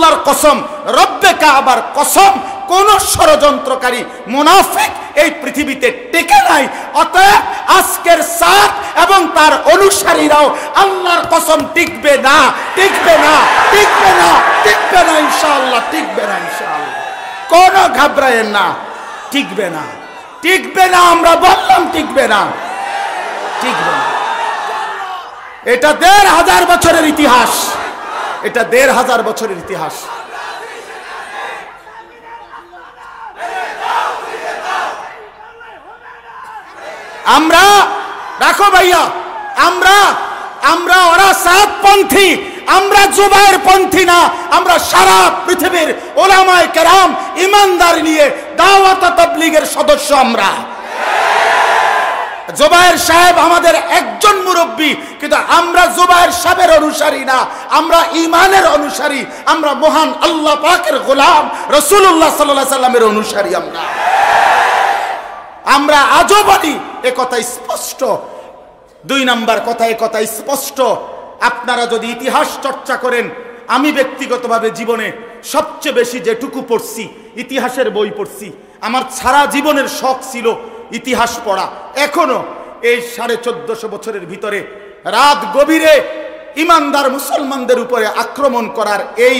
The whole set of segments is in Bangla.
আল্লাহর কসম, রব্বে কাবার কসম, কোন ষড়যন্ত্রকারী মুনাফিক এই পৃথিবীতে টিকে নাই। অতএব আজকের সাদ এবং তার অনুসারীরাও আল্লাহর কসম টিকবে না, টিকবে না, টিকবে না, টিকবে না ইনশাআল্লাহ, টিকবে না ইনশাআল্লাহ। কোন ঘাবড়ায়েন না, টিকবে না, টিকবে না। আমরা বললাম টিকবে না, টিকবে না। এটা ১৫০০ বছরের ইতিহাস, এটা ১৫০০ বছরের ইতিহাস। আমরা রাখো ভাইয়া, আমরা ওরা সাতপন্থী, আমরা জুবায়ের পন্থী না। আমরা সারা পৃথিবীর ওলামায়ে কেরাম ইমানদার নিয়ে দাওয়াত তাবলীগের সদস্য। আমরা জুবায়ের সাহেব আমাদের একজন মুরব্বী, কিন্তু আমরা জুবায়ের সাহেবের অনুসারী না, আমরা ঈমানের অনুসারী। আমরা মহান আল্লাহ পাকের গোলাম রাসূলুল্লাহ সাল্লাল্লাহু আলাইহি সাল্লামের অনুসারী। আমরা আজও বলি, এ কথা স্পষ্ট। ২ নাম্বার কথা, এ কথা স্পষ্ট। আপনারা যদি ইতিহাস চর্চা করেন, আমি ব্যক্তিগতভাবে জীবনে সবচেয়ে বেশি যেটুকু পড়ছি, ইতিহাসের বই পড়ছি। আমার সারা জীবনের শখ ছিল ইতিহাস পড়া। এখনো এই ১৪৫০ বছরের ভিতরে রাত গভীরে ইমানদার মুসলমানদের উপরে আক্রমণ করার এই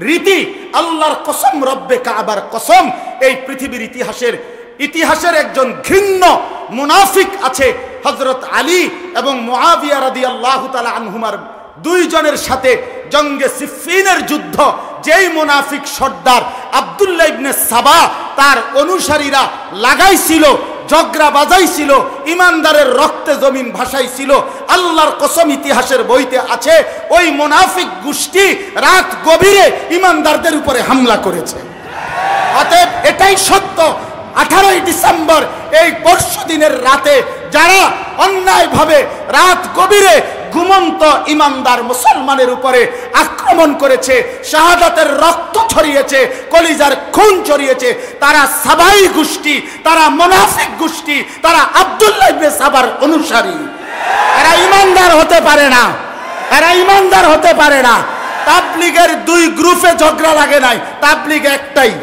রীতি, আল্লাহর কসম, রব্বে কাবার কসম, এই পৃথিবীর ইতিহাসের একজন ঘৃণ্য মুনাফিক আছে। হযরত আলী এবং মুআবিয়া রাদিয়াল্লাহু তাআলা আনহুমার ২ জনের সাথে জঙ্গে সিফফিনের যুদ্ধ, যেই মুনাফিক সর্দার আব্দুল্লাহ ইবনে সাবা তার অনুসারীরা লাগাইছিল, ঝগড়া বাজাইছিল, ইমানদারের রক্তে জমিন ভাসাইছিল, আল্লাহর কসম ইতিহাসের বইতে আছে, ওই মুনাফিক গোষ্ঠী রাত গভীরে ইমানদারদের উপরে হামলা করেছে। অতএব এটাই সত্য। 18ই ডিসেম্বর এই পরশুদিনের রাতে যারা অন্যায়ভাবে রাত গভীরে ঘুমন্ত ইমানদার মুসলমানের উপরে আক্রমণ করেছে, শাহাদাতের রক্ত ছড়িয়েছে, কলিজার খুন ছড়িয়েছে, তারা সাবাই গোষ্ঠী, তারা মুনাফিক গোষ্ঠী, তারা আব্দুল্লাহ ইবনে সাবার অনুসারী। এরা ইমানদার হতে পারে না, এরা ইমানদার হতে পারে না। তাবলীগের ২ গ্রুপে ঝগড়া লাগে নাই, তাবলীগ একটাই।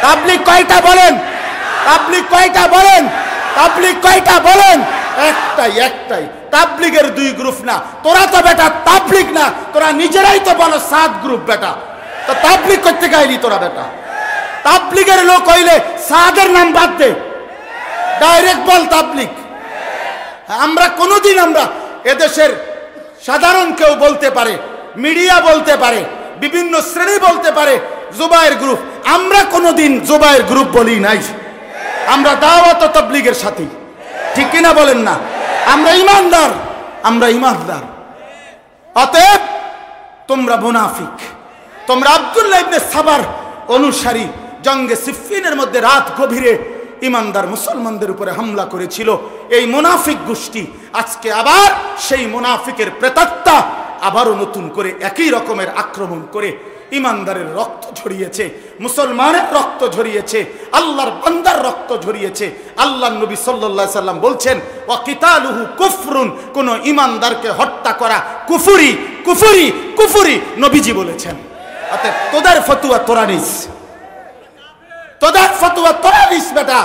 তাবলীগ কয়টা বলেন? তাবলীগ কয়টা বলেন? তাবলীগ কয়টা বলেন? একটাই, একটাই। তাবলীগের ২ গ্রুপ না। তোরা তো বেটা তাবলীগ না, তোরা নিজেরাই তো বলো ৭ গ্রুপ বেটা। তো তাবলীগ করতে গাইলি তোরা বেটা? তাবলীগের লোক হইলে সাদের নাম বাদ দে, ডাইরেক্ট বল তাবলীগ। আমরা কোনোদিন, আমরা এদেশের সাধারণ কেউ বলতে পারে, মিডিয়া বলতে পারে, বিভিন্ন শ্রেণী বলতে পারে জুবায়ের গ্রুপ, আমরা কোনোদিন জুবায়ের গ্রুপ বলি নাই। আমরা দাওয়াত তাবলীগের সাথী, ঠিক কিনা বলেন না? আমরা ইমানদার, আমরা ইমানদার। অতএব তোমরা মুনাফিক, তোমরা আব্দুল্লাহ ইবনে সাবার অনুসারী। জঙ্গে সিফফিনের মধ্যে রাত গভীরে ইমানদার মুসলমানদের উপরে হামলা করেছিল এই মুনাফিক গোষ্ঠী। আজকে আবার সেই মুনাফিকের প্রেতাত্মা আবারও নতুন করে একই রকমের আক্রমণ করে ইমানদারের রক্ত ঝরিয়েছে, মুসলমানের রক্ত ঝরিয়েছে, আল্লাহর বান্দার রক্ত ঝরিয়েছে। আল্লাহর নবী সাল্লাল্লাহু আলাইহি সাল্লাম বলছেন, ওয়া কিতালুহু কুফরুন, কোন ইমানদারকে হত্যা করা কুফরি, কুফরি, কুফরি, নবীজি বলেছেন। অতএব তোদের ফতোয়া তোরা নিস, তোদের ফতোয়া তোরা নিস বেটা।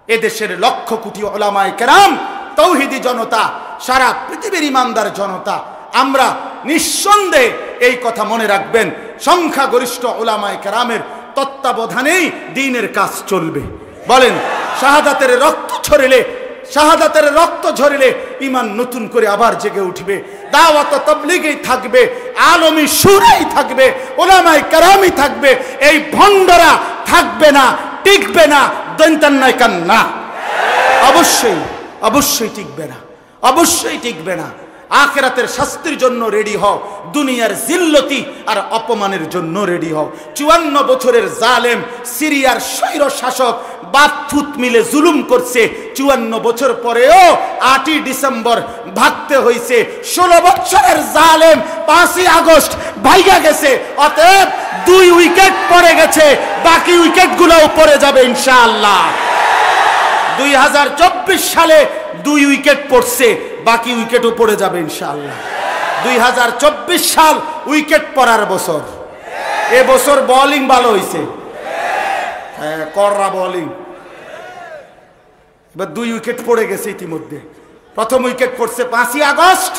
এদেশের লক্ষ কোটি উলামায়ে কেরাম, তাওহীদি জনতা, সারা পৃথিবীর ইমানদার জনতা, আমরা নিঃসন্দেহে এই কথা মনে রাখবেন, সংখ্যাগরিষ্ঠ উলামায়ে কেরামের তত্ত্বাবধানেই দ্বীনের কাজ চলবে। বলেন, শাহাদাতের রক্ত ছড়িলে, শাহাদাতের রক্ত ঝরিলে ঈমান নতুন করে আবার জেগে উঠবে। দাওয়াত তাবলীগই থাকবে, আলমী শুরাই থাকবে, উলামায়ে কেরামই থাকবে। এই ভণ্ডরা থাকবে না, টিকবে না, দৈন্তান্নায় কান্না। অবশ্যই, অবশ্যই টিকবে না, অবশ্যই টিকবে না। আখিরাতের শাস্তির জন্য রেডি হও, দুনিয়ার জিল্লতি আর অপমানের জন্য রেডি হও। 54 বছরের জালেম সিরিয়ার স্বৈর শাসক বাপথুত মিলে জুলুম করছে। 54 বছর পরেও 8ই ডিসেম্বর ভাগতে হয়েছে। 16 বছরের জালেম 5ই আগস্ট ভাইগা গেছে। অতএব 2 উইকেট পড়ে গেছে, বাকি উইকেটগুলোও পড়ে যাবে ইনশাআল্লাহ। 2024 সালে 2 উইকেট পড়ছে, বাকি উইকেটও পড়ে যাবে ইনশাআল্লাহ। 2024 সাল উইকেট পড়ার বছর। এ বছর বোলিং ভালো হয়েছে, হ্যাঁ কররা বোলিং। এবার 2 উইকেট পড়ে গেছে ইতিমধ্যে। প্রথম উইকেট পড়ছে 5ই আগস্ট,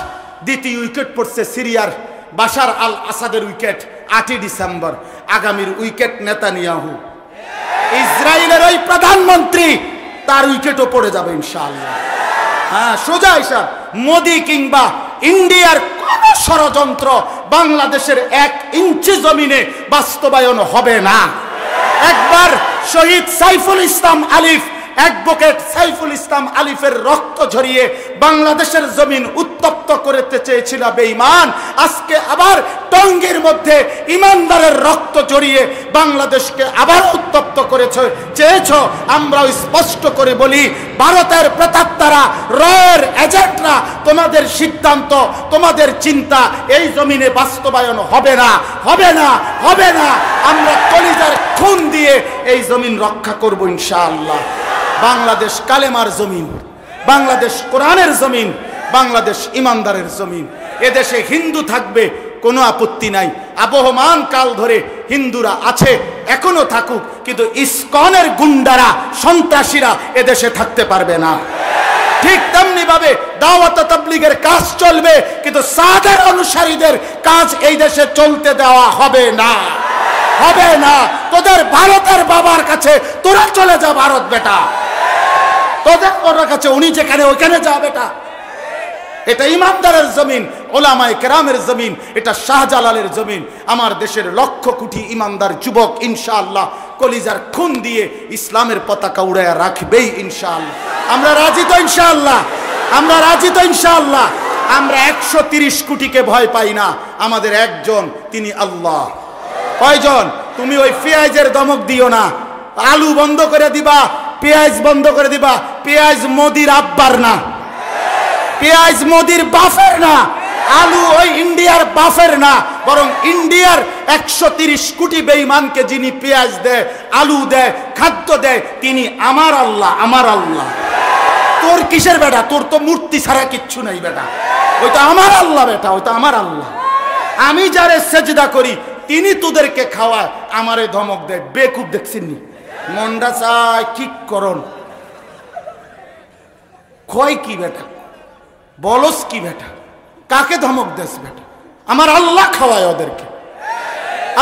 দ্বিতীয় উইকেট পড়ছে সিরিয়ার বাশার আল আসাদের উইকেট 8ই ডিসেম্বর। আগামীর উইকেট নেতানিয়াহু, ইসরায়েলের ওই প্রধানমন্ত্রী, তার উইকেটও পড়ে যাবে ইনশাআল্লাহ। হ্যাঁ সোজা হিসাব, মোদি কিংবা ইন্ডিয়ার কোন ষড়যন্ত্র বাংলাদেশের 1 ইঞ্চি জমিনে বাস্তবায়ন হবে না। একবার শহীদ সাইফুল ইসলাম আলিফ, অ্যাডভোকেট সাইফুল ইসলাম আলিফের রক্ত ঝরিয়ে বাংলাদেশের জমিন উত্তপ্ত করতে চেয়েছিল বেঈমান। আজকে আবার টঙ্গীর মধ্যে ইমানদারের রক্ত জড়িয়ে বাংলাদেশকে আবার উত্তপ্ত চেয়েছ। আমরাও স্পষ্ট করে বলি, ভারতের প্রেতাত্মারা, রয়ের এজেন্টরা, তোমাদের সিদ্ধান্ত, তোমাদের চিন্তা এই জমিনে বাস্তবায়ন হবে না, হবে না, হবে না। আমরা কলিজার খুন দিয়ে এই জমিন রক্ষা করব ইনশাআল্লাহ। বাংলাদেশ কালেমার জমিন, বাংলাদেশ কোরআনের জমিন, বাংলাদেশ ইমানদারের জমিন। এদেশে হিন্দু থাকবে, কোনো আপত্তি নাই। আবহমান কাল ধরে হিন্দুরা আছে, এখনো থাকুক, কিন্তু ইসকনের গুন্ডারা, সন্ত্রাসীরা এদেশে থাকতে পারবে না। ঠিক তেমনি ভাবে দাওয়াত তাবলীগের কাজ চলবে, কিন্তু সাদের অনুসারীদের কাজ এই দেশে চলতে দেওয়া হবে না, হবে না। তোদের ভারতের বাবার কাছে তোরা চলে যা, ভারত বেটা, তোদের ওর কাছে, উনি যেখানে ওইখানে যা বেটা। এটা ইমানদারের জমিন, ওলামায়ে কেরামের জমিন, এটা শাহজালালের জমিন। আমার দেশের লক্ষ কোটি ইমানদার যুবক ইনশাআল্লাহ কলিজার খুন দিয়ে ইসলামের পতাকা উড়াইয়া রাখবেই ইনশাআল্লাহ। আমরা রাজি তো ইনশাআল্লাহ, আমরা রাজি তো ইনশাআল্লাহ। আমরা 130 কোটিকে ভয় পাই না, আমাদের একজন, তিনি আল্লাহ। কয়জন? তুমি ওই পেঁয়াজের দমক দিও না, আলু বন্ধ করে দিবা, পেঁয়াজ বন্ধ করে দিবা। পেঁয়াজ মোদির আব্বার না, পেঁয়াজ মোদির বাফের না, আলু ওই ইন্ডিয়ার বাফের না, বরং ইন্ডিয়ার 130 কোটি বেঈমানকে যিনি পেঁয়াজ দেয়, আলু দেয়, খাদ্য দেয়, তিনি আমার আল্লাহ, আমার আল্লাহ। তোর কিসের বেটা? তোর তো মূর্তি ছাড়া কিচ্ছু নাই বেটা, ওইটা আমার আল্লাহ বেটা, ওইটা আমার আল্লাহ। আমি যারে সেজদা করি তিনি তোদেরকে খাওয়ায়, আমারে ধমক দেয়। বেকুব দেখছিনি, মন্ডা চায় কি করন, কয় কি বেটা, বলস কি বেটা, কাকে ধমক দেস বেটা? আমার আল্লাহ খাওয়ায় ওদেরকে,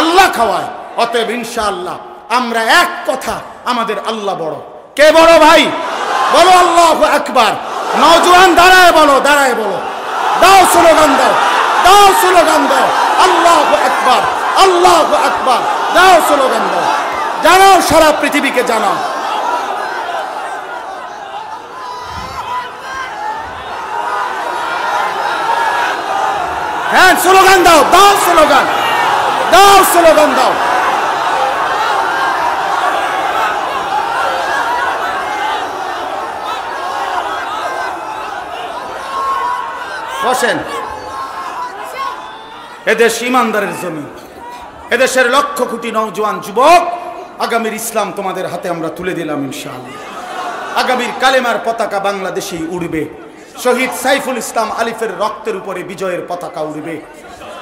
আল্লাহ খাওয়ায়। অতএব ইনশাআল্লাহ আমরা এক কথা, আমাদের আল্লাহ বড়। কে বড় ভাই? বলো আল্লাহু আকবার। নওজোয়ান দাঁড়ায় বলো, দাঁড়ায় বলো, দাও স্লোগান দাও, দাও স্লোগান দাও, আল্লাহু আকবার, আল্লাহু আকবার, দাও স্লোগান দাও, জানাও, সারা পৃথিবীকে জানাও। হ্যাঁ স্লোগান দাও, দাও স্লোগান, দাও স্লোগান দাও। বসেন। এদেশ ইমানদারের জমি, এদেশের লক্ষ কোটি নওজোয়ান যুবক, আগামীর ইসলাম তোমাদের হাতে আমরা তুলে দিলাম ইনশাআল্লাহ। আগামীর কালেমার পতাকা বাংলাদেশেই উড়বে, শহীদ সাইফুল ইসলাম আলিফের রক্তের উপরে বিজয়ের পতাকা উড়বে।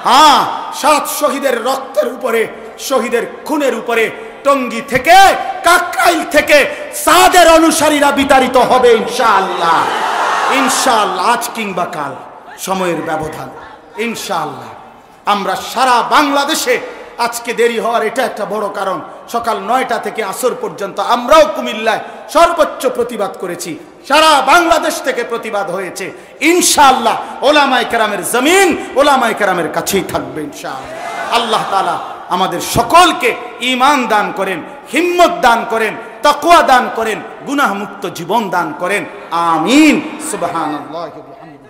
হ্যাঁ, 7 শহীদের রক্তের উপরে, শহীদের খুনের উপরে টঙ্গী থেকে, কাকরাইল থেকে সাদের অনুসারীরা বিতাড়িত হবে ইনশাআল্লাহ, ইনশাআল্লাহ। আজ কিংবা কাল, সময়ের ব্যবধান ইনশাআল্লাহ। আমরা সারা বাংলাদেশে, আজকে দেরি হওয়ার এটা একটা বড় কারণ, সকাল 9টা থেকে আসর পর্যন্ত আমরাও কুমিল্লায় সর্বোচ্চ প্রতিবাদ করেছি, সারা বাংলাদেশ থেকে প্রতিবাদ হয়েছে। ইনশাআল্লাহ ওলামায়ে কেরামের জমিন ওলামায়ে কেরামের কাছেই থাকবে ইনশাআল্লাহ। আল্লাহ তাআলা আমাদের সকলকে ঈমান দান করেন, হিম্মত দান করেন, তাকওয়া দান করেন, গুনাহ মুক্ত জীবন দান করেন। আমিন। সুবহানাল্লাহি ওয়া বিহামদিহি।